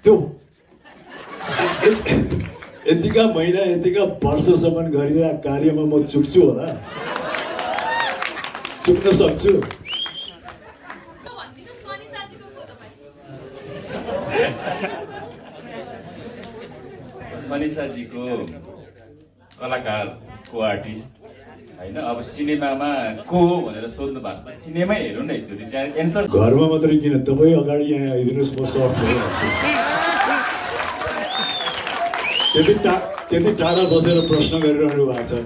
त्यो यतिका महिना यतिका वर्षसम्म गरिरहेको कार्यमा म चुक्छु होला, चुक्न सक्छु। सनिसाजीको कलाकार को आर्टिस्ट होइन, अब सिनेमामा को हो भनेर सोध्नु भएको छ, सिनेमै हेरौँ न एकचोटि, त्यहाँ एन्सर। घरमा मात्रै किन, तपाईँ अगाडि यहाँ आइदिनुहोस्, म सर्ट गरिहाल्छु। त्यति टाढा बसेर प्रश्न गरिरहनु भएको छ,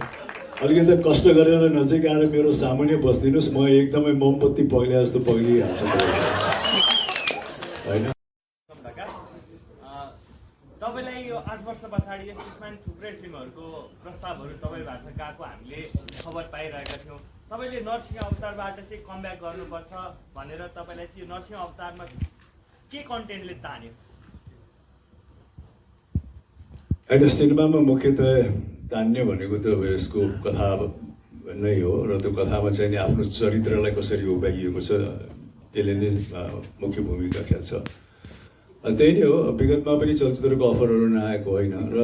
अलिकति कष्ट गरेर नजिक आएर मेरो सामुन्ने बसिदिनुहोस्, म एकदमै मोमबत्ती पग्ले जस्तो पग्लिहाल्छु होइन। तपाईँलाई यो 8 वर्ष पछाडि यसमा थुप्रै फिल्महरूको प्रस्तावहरू तपाईँबाट गएको हामीले खबर पाइरहेका थियौँ। तपाईँले नरसिंह अवतारबाट चाहिँ कमब्याक गर्नुपर्छ भनेर तपाईँलाई चाहिँ नरसिंह अवतारमा के कन्टेन्टले तान्यो? होइन, सिनेमामा मुख्यतः तान्ने भनेको त यसको कथा नै हो र त्यो कथामा चाहिँ नि आफ्नो चरित्रलाई कसरी उभ्याइएको छ त्यसले नै मुख्य भूमिका खेल्छ। त्यही नै हो। विगतमा पनि चलचित्रको अफरहरू नआएको होइन र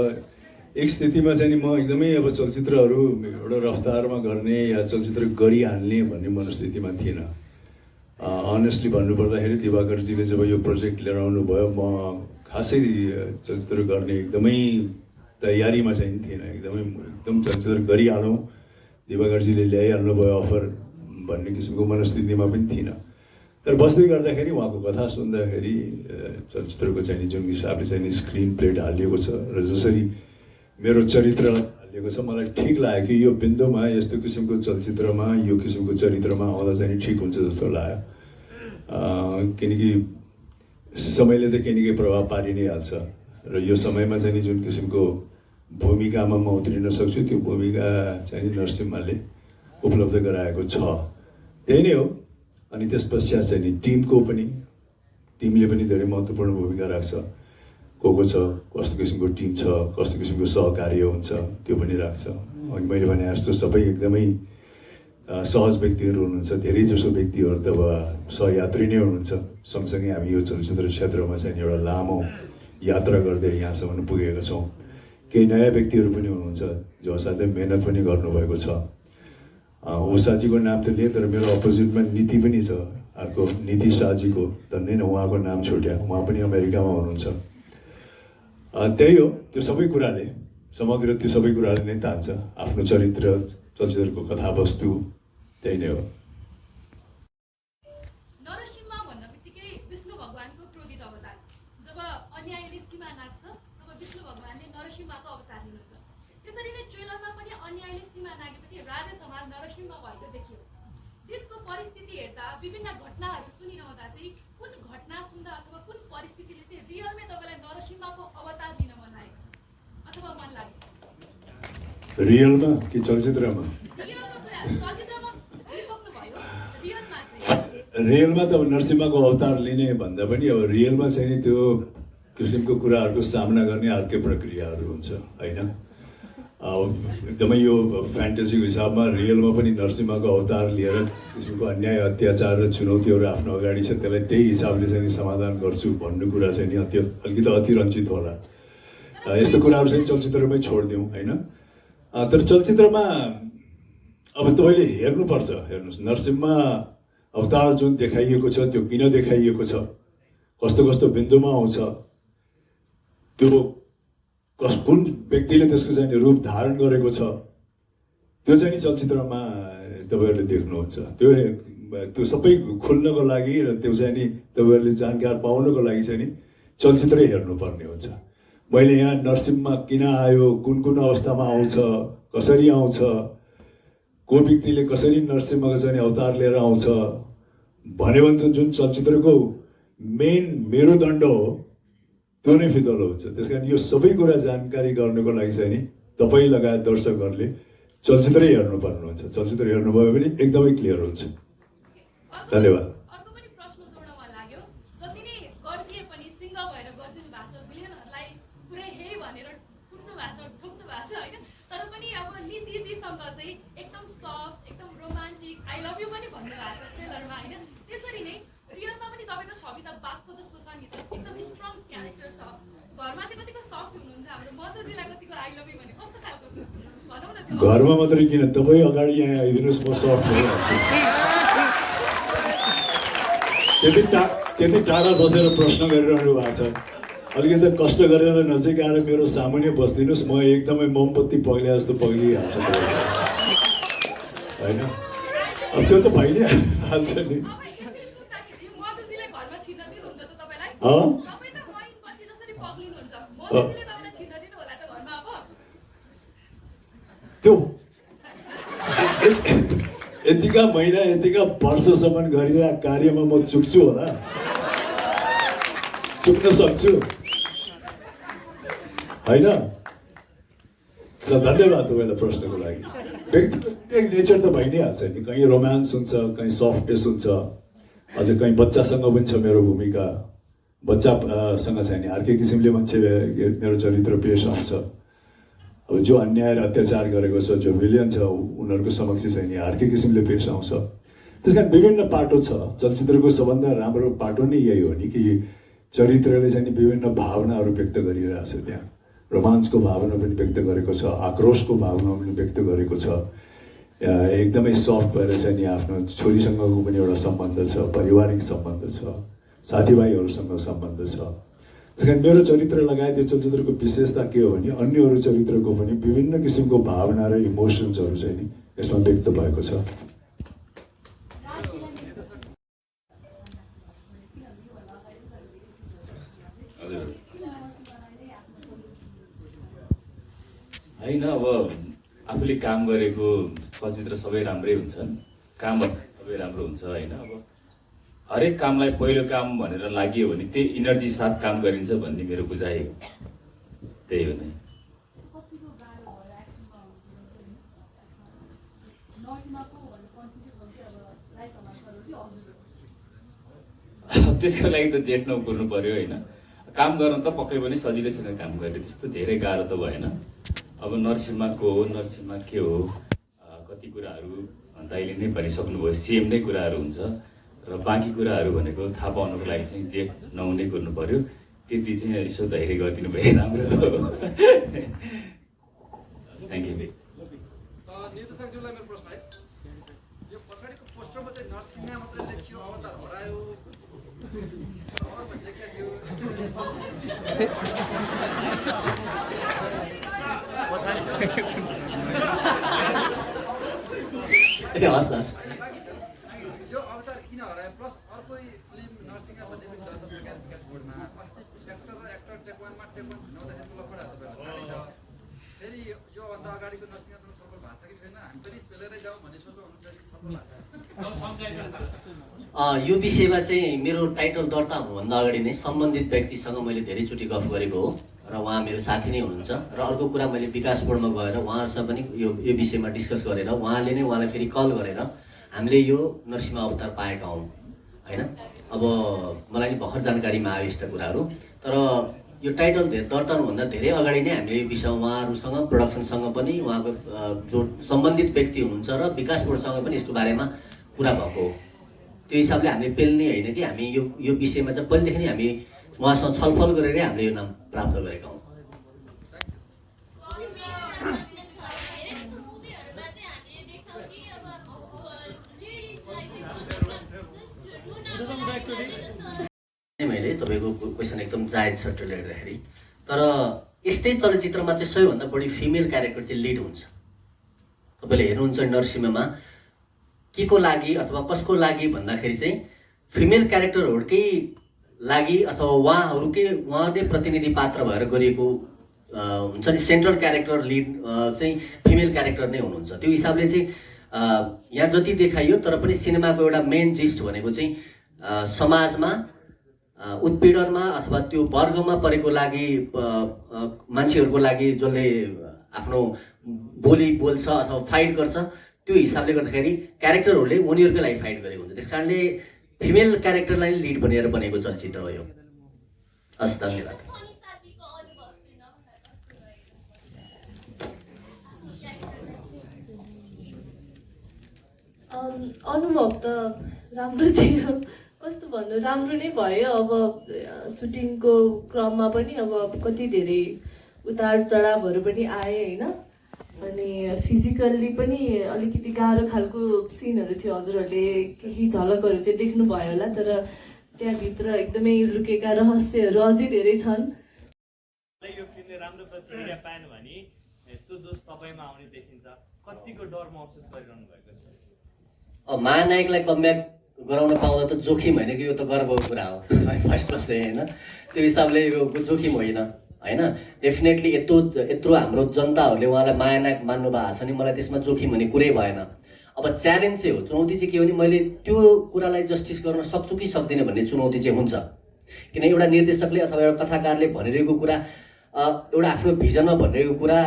एक स्थितिमा चाहिँ नि म एकदमै अब चलचित्रहरू एउटा रफ्तारमा गर्ने या चलचित्र गरिहाल्ने भन्ने मनस्थितिमा थिएन। अनेस्टली भन्नुपर्दाखेरि दिवाकरजीले जब यो प्रोजेक्ट लिएर आउनुभयो, म खासै चलचित्र गर्ने एकदमै तयारीमा चाहिँ थिएन। एकदम चलचित्र गरिहालौँ, दिवाकरजीले ल्याइहाल्नु भयो अफर भन्ने किसिमको मनस्थितिमा पनि थिएन। तर बस्दै गर्दाखेरि उहाँको कथा सुन्दाखेरि चलचित्रको चाहिँ जुन हिसाबले चाहिँ स्क्रिन प्ले हालिएको छ र जसरी मेरो चरित्र हालिएको छ, मलाई ठिक लाग्यो कि यो बिन्दुमा यस्तो किसिमको चलचित्रमा यो किसिमको चरित्रमा आउँदा चाहिँ ठिक हुन्छ जस्तो लाग्यो। किनकि समयले त केही प्रभाव पारि नै हाल्छ र यो समयमा चाहिँ जुन किसिमको भूमिकामा म उत्रिन सक्छु त्यो भूमिका चाहिँ नरसिम्हाले उपलब्ध गराएको छ। त्यही नै हो। अनि त्यस पश्चात चाहिँ नि टिमले पनि धेरै महत्त्वपूर्ण भूमिका राख्छ। को छ, कस्तो किसिमको टिम छ, कस्तो किसिमको सहकार्य हुन्छ त्यो पनि राख्छ। अनि मैले भने जस्तो सबै एकदमै सहज व्यक्तिहरू हुनुहुन्छ, धेरै जसो व्यक्तिहरू त अब सहयात्री नै हुनुहुन्छ। सँगसँगै हामी यो चलचित्र क्षेत्रमा चाहिँ एउटा लामो यात्रा गर्दै यहाँसम्म पुगेका छौँ। केही नयाँ व्यक्तिहरू पनि हुनुहुन्छ जो असाध्यै मेहनत पनि गर्नुभएको छ। उषाजीको नाम त लिएँ, तर मेरो अपोजिटमा नीति पनि छ, अर्को नीति शाहजीको धन्नै न उहाँको नाम छुट्या, उहाँ पनि अमेरिकामा हुनुहुन्छ। त्यही हो। त्यो सबै कुराले समग्र त्यो सबै कुराले नै तान्छ आफ्नो चरित्र, चलचित्रको कथावस्तु। त्यही नै हो। नरसिंह भन्न बित्तिकै विष्णु भगवानको क्रोधित अवतार। जब अन्यायले सीमा नाग्छ तब विष्णु भगवानले नरसिंहको अवतार लिनुहुन्छ। त्यसरी नै ट्रेलरमा पनि अन्यायले सीमा नागेपछि राजा समाल नरसिंह भएको देखियो। त्यसको परिस्थिति हेर्दा विभिन्न घटनाहरू सुनिरहँदा चाहिँ कुन घटना सुन्दा अथवा कुन परिस्थितिले चाहिँ रियलमै तपाईँलाई नरसिंहको अवतार लिन मन लागेको छ अथवा मन लाग्यो? रियलमा कि चलचित्रमा? चलचित्रमा लिइसक्नुभयो, रियलमा चाहिँ? रियलमा त अब नरसिंहको अवतार लिने भन्दा पनि अब रियलमा चाहिँ नि त्यो किसिमको कुराहरूको सामना गर्ने अर्कै प्रक्रियाहरू हुन्छ होइन। एकदमै यो फ्यान्टेसीको हिसाबमा रियलमा पनि नरसिंहको अवतार लिएर किसिमको अन्याय अत्याचार र चुनौतीहरू आफ्नो अगाडि छ, त्यसलाई त्यही हिसाबले चाहिँ समाधान गर्छु भन्ने कुरा चाहिँ नि अलिकति अतिरञ्चित होला। यस्तो कुराहरू चाहिँ चलचित्रमै छोडिदिउँ होइन। तर चलचित्रमा अब तपाईँले हेर्नुपर्छ। हेर्नुहोस्, नरसिंह अवतार जुन देखाइएको छ त्यो किन देखाइएको छ, कस्तो कस्तो बिन्दुमा आउँछ, त्यो कुन व्यक्तिले त्यसको चाहिँ रूप धारण गरेको छ, त्यो चाहिँ चलचित्रमा तपाईँहरूले देख्नुहुन्छ। त्यो सबै खुल्नको लागि र त्यो चाहिँ नि तपाईँहरूले जानकार पाउनको लागि चाहिँ नि चलचित्रै हेर्नुपर्ने हुन्छ। मैले यहाँ नरसिंह किन आयो, कुन कुन अवस्थामा आउँछ, कसरी आउँछ, को व्यक्तिले कसरी नरसिंहको चाहिँ अवतार लिएर आउँछ भन्यो भने त जुन चलचित्रको मेन मेरुदण्ड हो त्यो नै फितलो हुन्छ। त्यस कारण यो सबै कुरा जानकारी गर्नको लागि चाहिँ नि तपाईँ लगायत दर्शकहरूले चलचित्रै हेर्नुपर्ने हुन्छ। चलचित्र हेर्नुभयो भने एकदमै क्लियर हुन्छ। धन्यवाद। अर्को पनि प्रश्न जोड्न मन लाग्यो, जति नै गर्जिए पनि सिंह भएर गर्जिनु भएको छ, भिलेनहरूलाई पुरै हे भनेर कुट्नु भएको छ, ठोक्नु भएको छ होइन, तर पनि अब नीतिजीसँग चाहिँ एकदम सफ्ट, एकदम रोमान्टिक, आई लभ यु पनि भन्नुभएको छ ट्रेलरमा होइन। त्यसरी नै रियलमा पनि तपाईँको छवि त बाघको जस्तो छ नि त, एकदम स्ट्रङ क्यारेक्टर छ। घरमा चाहिँ कतिको सफ्ट हुनुहुन्छ हाम्रो मधुजीलाई कतिको आई लभ यु भने कस्तो खालको भनौँ न त्यो घरमा मात्रै किन तपाईँ अगाडि यहाँ आइदिनुहोस् म सफ्ट भइहाल्छु त्यति टाढा बसेर प्रश्न गरिरहनु भएको छ अलिकति कष्ट गरेर नजिक आएर मेरो सामुन्ने बसिदिनुहोस् म एकदमै मोमबत्ती पग्ले जस्तो पग्लिहाल्छ होइन अब त्यो त भइ नै हाल्छ नि अब यसरी सुत्दाखेरि मधुजीले घरमा छिर्न दिनुहुन्छ त तपाईँलाई अँ? तपाईँ त मैनबत्ती जसरी पग्लिनुहुन्छ मधुजीले तपाईँलाई छिर्न दिनु होला त घरमा अब त्यो यतिका महिना यतिका वर्षसम्म गरिरहेको कार्यमा म चुक्छु होला चुक्न सक्छु होइन ल धन्यवाद तपाईँलाई प्रश्नको लागि व्यक्तिगत नेचर त भइ नै हाल्छ नि कहीँ रोमान्स हुन्छ कहीँ सफ्टनेस हुन्छ अझ कहीँ बच्चासँग पनि छ मेरो भूमिका बच्चासँग चाहिँ नि अर्कै किसिमले मान्छे मेरो चरित्र पेश आउँछ अब जो अन्याय र अत्याचार गरेको छ जो विलियन छ उनीहरूको समक्ष चाहिँ नि अर्कै किसिमले पेश आउँछ त्यस कारण विभिन्न पाटो छ चलचित्रको सबभन्दा राम्रो पाटो नै यही हो नि कि चरित्रले चाहिँ नि विभिन्न भावनाहरू व्यक्त गरिरहेछ त्यहाँ रोमान्सको भावना पनि व्यक्त गरेको छ आक्रोशको भावना पनि व्यक्त गरेको छ एकदमै सफ्ट भएर चाहिँ नि आफ्नो छोरीसँगको पनि एउटा सम्बन्ध छ पारिवारिक सम्बन्ध छ साथीभाइहरूसँग सम्बन्ध छ त्यस कारण मेरो चरित्र लगायत यो चलचित्रको विशेषता के हो भने अन्य अरू चरित्रको पनि विभिन्न किसिमको भावना र इमोसन्सहरू चाहिँ नि यसमा व्यक्त भएको छ होइन अब आफूले काम गरेको चलचित्र सबै राम्रै हुन्छन् काम सबै राम्रो हुन्छ होइन अब हरेक कामलाई पहिलो काम भनेर लाग्यो भने त्यही इनर्जी साथ काम गरिन्छ भन्ने मेरो बुझाइ हो त्यही हो नै त्यसको लागि त जेठ नपुर्नु पर्यो होइन काम गर्न त पक्कै पनि सजिलैसँग काम गर्ने त्यस्तो धेरै गाह्रो त भएन अब नरसिम्हा को हो नरसिम्हा के हो कति कुराहरू दाइले नै भनिसक्नुभयो सेम नै कुराहरू हुन्छ र बाँकी कुराहरू भनेको थाहा पाउनको लागि चाहिँ जेठ 9 नै कुर्नु पर्यो त्यति चाहिँ यसो धैर्य गरिदिनु भए राम्रो हो थ्याङ्क यू निर्देशकज्यूलाई मेरो प्रश्न है यो पछाडिको पोस्टरमा चाहिँ नरसिंह मात्रै लेखियो अवतार हरायो यो अवतार किन हरायो प्लस अर्को फिल्म नरसिंह भन्ने पनि दर्ता सरकार विकास बोर्डमा अस्ति एक्टर र एक्टर टेक्वानमा टेक्वान झुनाउँदाखेरि लफडा जारी छ फेरि योभन्दा अगाडिको नरसिंहसँग छलफल भएको छ कि छैन हामी पनि पेलेरै जाउँ भन्ने सोच अनुसार छलफल भएको छ यो विषयमा चाहिँ मेरो टाइटल दर्ता हुनुभन्दा अगाडि नै सम्बन्धित व्यक्तिसँग मैले धेरैचोटि गफ गरेको हो र उहाँ मेरो साथी नै हुनुहुन्छ र अर्को कुरा मैले विकास बोर्डमा गएर उहाँहरूसँग पनि यो विषयमा डिस्कस गरेर उहाँले नै उहाँलाई फेरि कल गरेर हामीले यो नरसिंह अवतार पाएका हौँ होइन अब मलाई नि भर्खर जानकारीमा आयो यस्ता कुराहरू तर यो टाइटल दर्ता हुनुभन्दा धेरै अगाडि नै हामीले यो विषय उहाँहरूसँग प्रोडक्सनसँग पनि उहाँको जो सम्बन्धित व्यक्ति हुनुहुन्छ र विकास बोर्डसँग पनि यस्तो बारेमा कुरा भएको हो त्यो हिसाबले हामीले पेल्ने होइन कि हामी यो विषयमा चाहिँ पहिलेदेखि नै हामी उहाँसँग छलफल गरेरै हामीले यो नाम प्राप्त गरेका हौँ मैले तपाईँको क्वेसन एकदम जायज छ त्यसले हेर्दाखेरि तर यस्तै चलचित्रमा चाहिँ सबैभन्दा बढी फिमेल क्यारेक्टर चाहिँ लिड हुन्छ तपाईँले हेर्नुहुन्छ नरसिंहमा के को लागि अथवा कसको लागि भन्दाखेरि चाहिँ फिमेल क्यारेक्टरहरूकै लागि अथवा उहाँहरूले प्रतिनिधि पात्र भएर गरिएको हुन्छ नि सेन्ट्रल क्यारेक्टर लिड चाहिँ फिमेल क्यारेक्टर नै हुनुहुन्छ त्यो हिसाबले चाहिँ यहाँ जति देखाइयो तर पनि सिनेमाको एउटा मेन जिस्ट भनेको चाहिँ समाजमा उत्पीडनमा अथवा त्यो वर्गमा परेको लागि मान्छेहरूको लागि जसले आफ्नो बोली बोल्छ अथवा फाइट गर्छ त्यो हिसाबले गर्दाखेरि क्यारेक्टरहरूले उनीहरूकै लागि फाइट गरेको हुन्छ त्यस कारणले फिमेल क्यारेक्टरलाई लिड बनेर बनेको चलचित्र हो यो हस् धन्यवाद अनुभव त राम्रो थियो कस्तो भन्नु राम्रो नै भयो अब सुटिङको क्रममा पनि अब कति धेरै उतार चढावहरू पनि आए होइन अनि फिजिकल्ली पनि अलिकति गाह्रो खालको सिनहरू थियो हजुरहरूले केही झलकहरू चाहिँ देख्नुभयो होला तर त्यहाँभित्र एकदमै लुकेका रहस्यहरू अझै धेरै छन् यो फिल्मले राम्रो प्रतिक्रिया पाएन भने त्यो दोष तपाईँमा आउने देखिन्छ कतिको डर महसुस गरिरहनु भएको छ महानायकलाई कमब्याक गराउन पाउँदा त जोखिम होइन कि यो त गर्वको कुरा हो फर्स्ट चाहिँ होइन त्यो हिसाबले यो जोखिम होइन होइन डेफिनेटली यत्रो हाम्रो जनताहरूले उहाँलाई महानायक मान्नु भएको छ नि मलाई त्यसमा जोखिम हुने कुरै भएन अब च्यालेन्ज चाहिँ हो चुनौती चाहिँ के हो भने मैले त्यो कुरालाई जस्टिस गर्न सक्छु कि सक्दिनँ भन्ने चुनौती चाहिँ हुन्छ किन एउटा निर्देशकले अथवा एउटा कथाकारले भनिरहेको कुरा एउटा आफ्नो भिजनमा भनिरहेको कुरा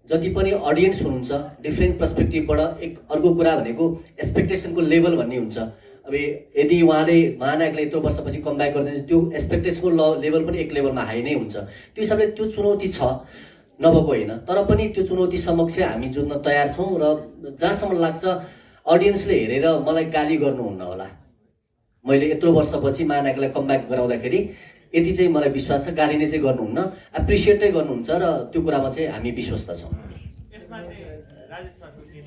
जति पनि अडियन्स हुनुहुन्छ डिफ्रेन्ट पर्सपेक्टिभबाट एक अर्को कुरा भनेको एक्सपेक्टेसनको लेभल भन्ने हुन्छ अब यदि उहाँले महानायकले यत्रो वर्षपछि कमब्याक गरिदिन्छ त्यो एक्सपेक्टेसनको लेभल पनि एक लेभलमा हाई नै हुन्छ त्यो हिसाबले त्यो चुनौती छ नभएको होइन तर पनि त्यो चुनौती समक्ष हामी जुझ्न तयार छौँ र जहाँसम्म लाग्छ अडियन्सले हेरेर मलाई गाली गर्नुहुन्न होला मैले यत्रो वर्षपछि महानायकलाई कमब्याक गराउँदाखेरि यति चाहिँ मलाई विश्वास छ गाली नै चाहिँ गर्नुहुन्न एप्रिसिएटै गर्नुहुन्छ र त्यो कुरामा चाहिँ हामी विश्वस्त छौँ यसमा चाहिँ राजेश सरको के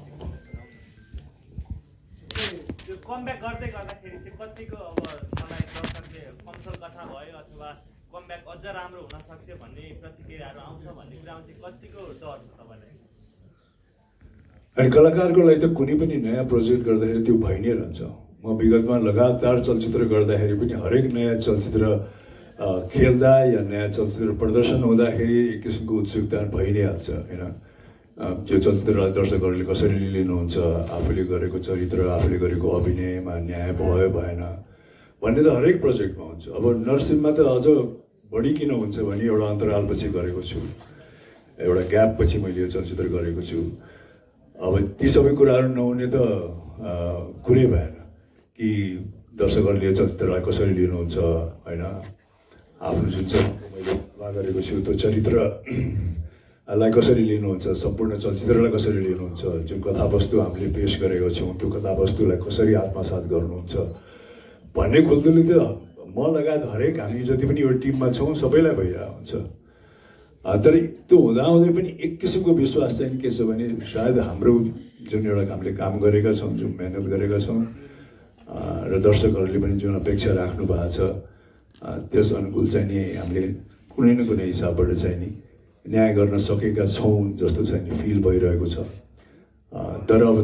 त्यो कमब्याक गर्दै गर्दाखेरि चाहिँ कतिको अब मलाई दर्शकले कमसल कथा भयो अथवा कमब्याक अझ राम्रो हुन सक्थ्यो भन्ने प्रतिक्रियाहरू आउँछ भन्ने कुरामा चाहिँ कतिको डर छ तपाईँलाई अनि कलाकारको लागि त कुनै पनि नयाँ प्रोजेक्ट गर्दाखेरि त्यो भइ नै रहन्छ म विगतमा लगातार चलचित्र गर्दाखेरि पनि हरेक नयाँ चलचित्र खेल्दा या नयाँ चलचित्र प्रदर्शन हुँदाखेरि एक किसिमको उत्सुकता भइ नै हाल्छ होइन त्यो चलचित्रलाई दर्शकहरूले कसरी लिनुहुन्छ आफूले गरेको चरित्र आफूले गरेको अभिनयमा न्याय भयो भएन भन्ने त हरेक प्रोजेक्टमा हुन्छ अब नरसिंहमा त अझ बढी किन हुन्छ भने एउटा अन्तरालपछि गरेको छु एउटा ग्याप पछि मैले यो चलचित्र गरेको छु अब ती सबै कुराहरू नहुने त कुरै भएन कि दर्शकहरूले यो चलचित्रलाई कसरी लिनुहुन्छ होइन आफ्नो जुन चाहिँ मैले गरेको छु त्यो चरित्रलाई कसरी लिनुहुन्छ सम्पूर्ण चलचित्रलाई कसरी लिनुहुन्छ जुन कथावस्तु हामीले पेश गरेको छौँ त्यो कथावस्तुलाई कसरी आत्मसात गर्नुहुन्छ भन्ने खुल्दुली त म लगायत हरेक हामी जति पनि यो टिममा छौँ सबैलाई भइरहेको हुन्छ तर त्यो हुँदाहुँदै पनि एक किसिमको विश्वास चाहिँ के छ भने सायद हाम्रो जुन एउटा हामीले काम गरेका छौँ जुन मेहनत गरेका छौँ र दर्शकहरूले पनि जुन अपेक्षा राख्नु भएको छ त्यस अनुकूल चाहिँ नि हामीले कुनै न कुनै हिसाबबाट चाहिँ नि न्याय गर्न सकेका छौँ जस्तो चाहिँ नि फिल भइरहेको छ तर अब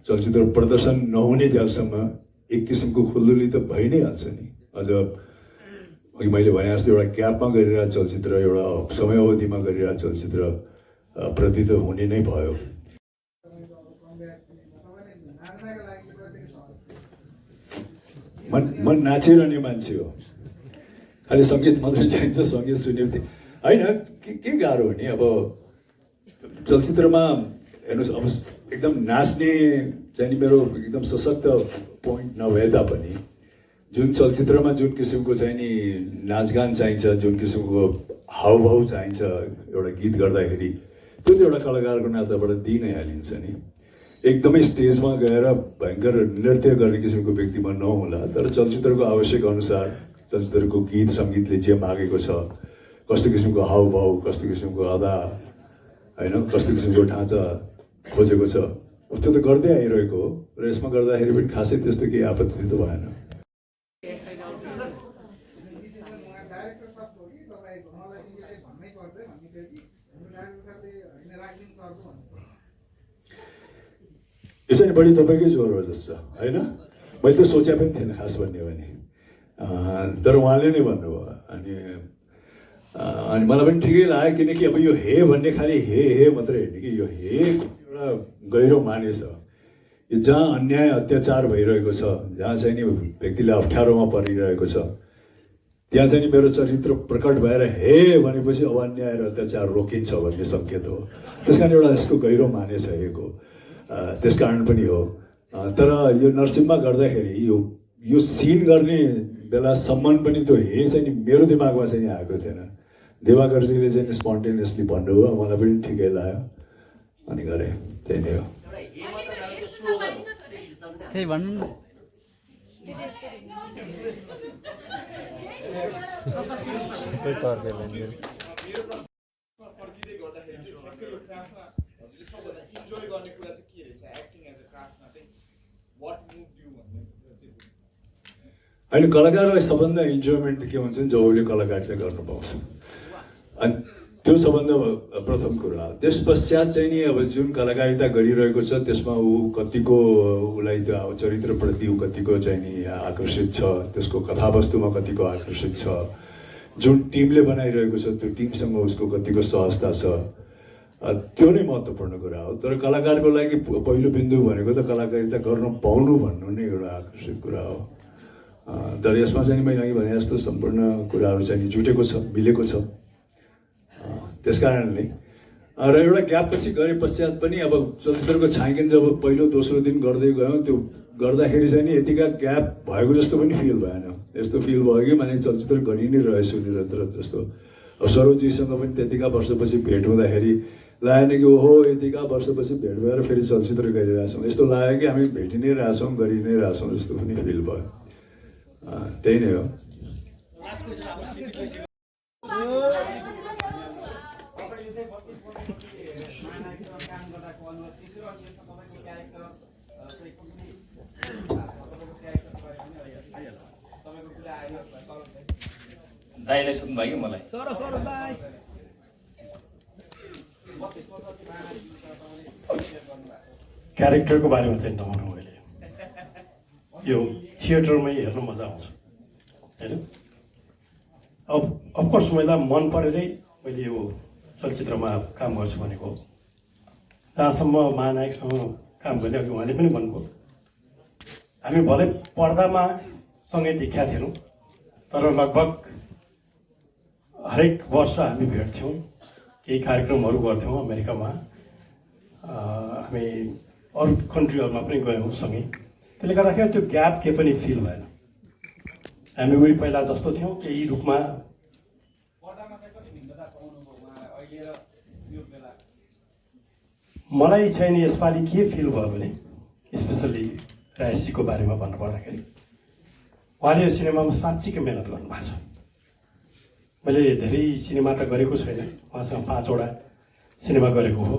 चलचित्र प्रदर्शन नहुने जेलसम्म एक किसिमको खुल्दुली त भइ नै हाल्छ नि अझ अघि मैले भने जस्तो एउटा ग्यापमा गरिरहेको चलचित्र एउटा समय अवधिमा गरिरहेको चलचित्र प्रति त हुने नै भयो म नाचिरहने मान्छे हो खालि सङ्गीत मात्रै चाहिन्छ सङ्गीत सुन्ने होइन के गाह्रो हो नि अब चलचित्रमा हेर्नुहोस् अब एकदम नाच्ने चाहिँ नि मेरो एकदम सशक्त पोइन्ट नभए तापनि जुन चलचित्रमा जुन किसिमको चाहिँ नि नाचगान चाहिन्छ जुन किसिमको हावभाव चाहिन्छ एउटा गीत गर्दाखेरि त्यो त एउटा कलाकारको नाताबाट दिइ नै हालिन्छ नि एकदमै स्टेजमा गएर भयङ्कर नृत्य गर्ने किसिमको व्यक्तिमा नहोला तर चलचित्रको आवश्यक अनुसार चलचित्रको गीत सङ्गीतले जे मागेको छ कस्तो किसिमको हावभाव कस्तो किसिमको अदा होइन कस्तो किसिमको ढाँचा खोजेको छ त्यो त गर्दै आइरहेको हो र यसमा गर्दाखेरि पनि खासै त्यस्तो केही आपत्ति त भएन यो चाहिँ बढी तपाईँकै जोर हो जस्तो होइन मैले त सोचे पनि थिएन खास भन्ने हो भने तर उहाँले नै भन्नुभयो अनि मलाई पनि ठिकै लाग्यो किनकि अब यो हे भन्ने खालि हे मात्रै होइन कि यो हे एउटा गहिरो माने छ यो जहाँ अन्याय अत्याचार भइरहेको छ जहाँ चाहिँ नि व्यक्तिले अप्ठ्यारोमा परिरहेको छ त्यहाँ चाहिँ नि मेरो चरित्र प्रकट भएर हे भनेपछि अब अन्याय र अत्याचार रोकिन्छ भन्ने सङ्केत हो त्यस कारण एउटा यसको गहिरो माने छ हेको त्यस कारण पनि हो तर यो नरसिंहमा गर्दाखेरि यो सिन गर्ने बेलासम्म पनि त्यो हे चाहिँ नि मेरो दिमागमा चाहिँ नि आएको थिएन देवाकर्जीले चाहिँ स्पोन्टेनियसली भन्नुभयो मलाई पनि ठिकै लाग्यो अनि गरेँ त्यही नै हो त्यही भन्नु फर्किँदै गर्दाखेरि चाहिँ ठ्याक्कै यो क्राफ्टमा हजुरले सबभन्दा इन्जोय गर्ने कुरा चाहिँ के रहेछ एक्टिङ एज अ क्राफ्टमा चाहिँ वाट मुभ यु भन्ने कुरा चाहिँ होइन, कलाकारलाई सबभन्दा इन्जोयमेन्ट के हुन्छ नि, जब उसले कलाकारिता गर्नु पाउँछ, अनि त्यो सबभन्दा प्रथम कुरा। त्यस पश्चात चाहिँ नि अब जुन कलाकारिता गरिरहेको छ त्यसमा ऊ कतिको, उसलाई त्यो चरित्रप्रति ऊ कतिको चाहिँ नि आकर्षित छ, त्यसको कथावस्तुमा कतिको आकर्षित छ, जुन टिमले बनाइरहेको छ त्यो टिमसँग उसको कतिको सहजता छ, त्यो नै महत्त्वपूर्ण कुरा हो। तर कलाकारको लागि पहिलो बिन्दु भनेको त कलाकारिता गर्न पाउनु भन्नु नै एउटा आकर्षित कुरा हो। तर यसमा चाहिँ मैले अघि भने जस्तो सम्पूर्ण कुराहरू चाहिँ जुटेको छ, मिलेको छ। त्यस कारणले र एउटा ग्याप पछि गरे पश्चात पनि अब चलचित्रको छायाङ्कन जब पहिलो दोस्रो दिन गर्दै गयौँ, त्यो गर्दाखेरि चाहिँ नि यतिका ग्याप भएको जस्तो पनि फिल भएन। यस्तो फिल भयो कि माने चलचित्र गरि नै रहेछु निरन्तर जस्तो। अब सरोजीसँग पनि त्यतिका वर्षपछि भेट हुँदाखेरि लागेन कि ओहो यतिका वर्षपछि भेट भएर फेरि चलचित्र गरिरहेछौँ, यस्तो लाग्यो कि हामी भेटि नै रहेछौँ, गरि नै रहेछौँ जस्तो पनि फिल भयो। त्यही नै हो। दाइलाई सोध्नुभयो कि मलाई? क्यारेक्टरको बारेमा चाहिँ नभनौँ अहिले, यो थिएटरमै हेर्नु मजा आउँछ होइन। अब अफकोर्स मलाई मन परेरै मैले यो चलचित्रमा काम गर्छु भनेको। जहाँसम्म महानायकसँग काम गर्ने अघि उहाँले पनि भन्नुभयो, हामी भलै पर्दामा सँगै देखिया थिएनौँ, तर लगभग हरेक वर्ष हामी भेट्थ्यौँ, केही कार्यक्रमहरू गर्थ्यौँ अमेरिकामा, हामी अरू कन्ट्रीहरूमा पनि गयौँ सँगै। त्यसले गर्दाखेरि त्यो ग्याप के पनि फिल भएन। हामी उही पहिला जस्तो थियौँ, केही रूपमा मलाई चाहिँ नि यसपालि के फिल भयो भने स्पेसल्ली राजेशजीको बारेमा भन्नुपर्दाखेरि उहाँले यो सिनेमामा साँच्चीकै मेहनत गर्नुभएको छ। मैले धेरै सिनेमा त गरेको छैन, उहाँसँग 5 वटा सिनेमा गरेको हो,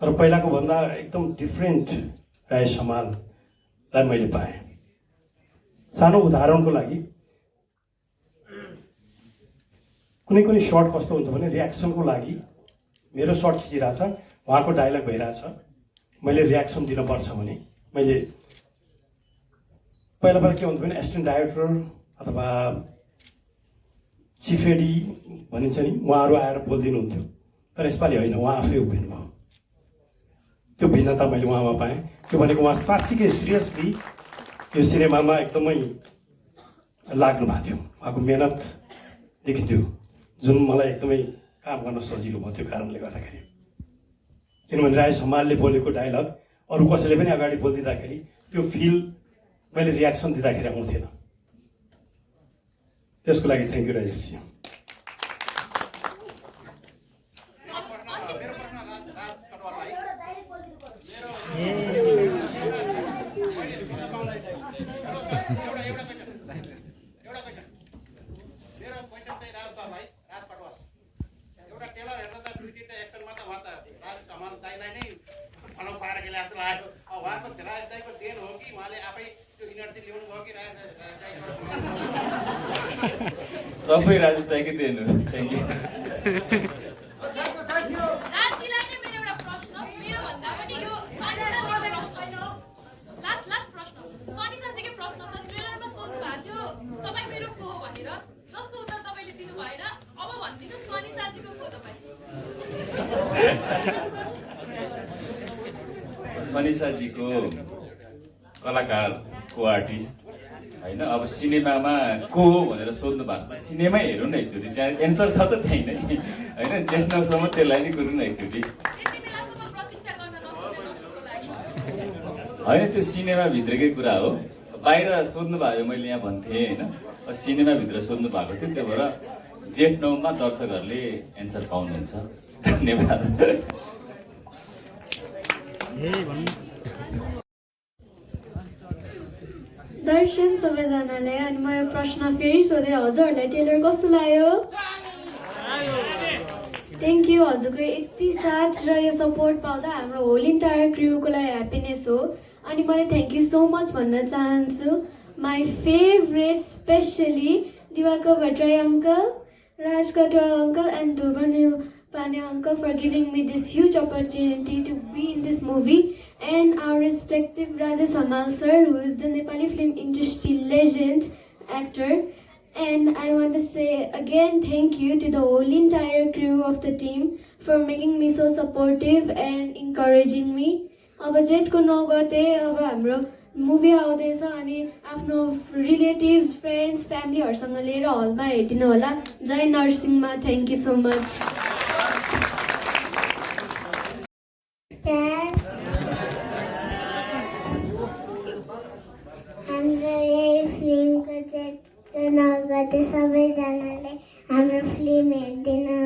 तर पहिलाको भन्दा एकदम डिफ्रेन्ट राजेश हमाललाई मैले पाएँ। सानो उदाहरणको लागि कुनै कुनै सर्ट कस्तो हुन्छ भने रियाक्सनको लागि मेरो सर्ट खिचिरहेछ, उहाँको डायलग भइरहेछ, मैले रियाक्सन दिनुपर्छ भने मैले पहिला के हुन्थ्यो भने एसिस्टेन्ट डाइरेक्टर अथवा चिफ एडी भनिन्छ नि, उहाँहरू आएर बोलिदिनुहुन्थ्यो। तर यसपालि होइन, उहाँ आफै उभिनु भयो। त्यो भिन्नता मैले उहाँमा पाएँ। त्यो भनेको उहाँ साँच्चीकै सिरियसली यो सिनेमामा एकदमै लाग्नु भएको थियो, उहाँको मेहनत देखिन्थ्यो, जुन मलाई एकदमै काम गर्न सजिलो भयो त्यो कारणले गर्दाखेरि। किनभने राजेश हमालले बोलेको डायलग अरू कसैले पनि अगाडि बोलिदिँदाखेरि त्यो फिल मैले रियाक्सन दिँदाखेरि आउँथेन। त्यसको लागि थ्याङ्क यू राजेशजी। सबै राजेश दाइकै देन हो। Thank you. राजीलाई नै मेरो एउटा प्रश्न, मेरो भन्दा पनि यो सनी साजीको प्रश्न, लास्ट प्रश्न, सनी साजीकै प्रश्न छ। ट्रेलरमा सोध्नु भएको थियो तपाईँ मेरो को हो भनेर, जसको उत्तर तपाईँले दिनु भएन। अब भनिदिनु सनी साजीको को तपाईँ? सनी साजीको कलाकार, को आर्टिस्ट होइन। अब सिनेमामा को हो भनेर सोध्नु भएको छ, सिनेमै हेरौँ न एकचोटि, त्यहाँ एन्सर छ त त्यहीँ नै होइन। देख्नसम्म त्यसलाई नै गरौँ न एकचोटि होइन। त्यो सिनेमाभित्रकै कुरा हो, बाहिर सोध्नु भयो मैले यहाँ भन्थेँ होइन, सिनेमाभित्र सोध्नु भएको थियो। त्यही भएर जेठ 9 मा दर्शकहरूले एन्सर पाउनुहुन्छ। धन्यवाद। दर्शन सबैजनालाई अनि म यो प्रश्न फेरि सोधेँ हजुरहरूलाई टेलर कस्तो लाग्यो थ्याङ्क यू हजुरको यति साथ र यो सपोर्ट पाउँदा हाम्रो होल इन्टायर क्रुको लागि ह्याप्पिनेस हो अनि मैले थ्याङ्क यू सो मच भन्न चाहन्छु my favourite specially Diwakar Bhattarai uncle Raj Katwal uncle and Dhruv Pane uncle for giving me this huge opportunity to be in this movie and our respective Rajesh Hamal sir who is the Nepali film industry legend actor and I want to say again thank you to the whole entire crew of the team for making me so supportive and encouraging me. अब जेठको 9 गते अब हाम्रो movie आउँदैछ अनि आफ्नो relatives friends फ्यामिलीहरुसँग लिएर हलमा हेरिदिनु होला जय नरसिंहमा थ्याङ्क यू सो मच हाम्रो यही फिल्मको चाहिँ नगर्दै सबैजनाले हाम्रो फिल्म हेरिदिनु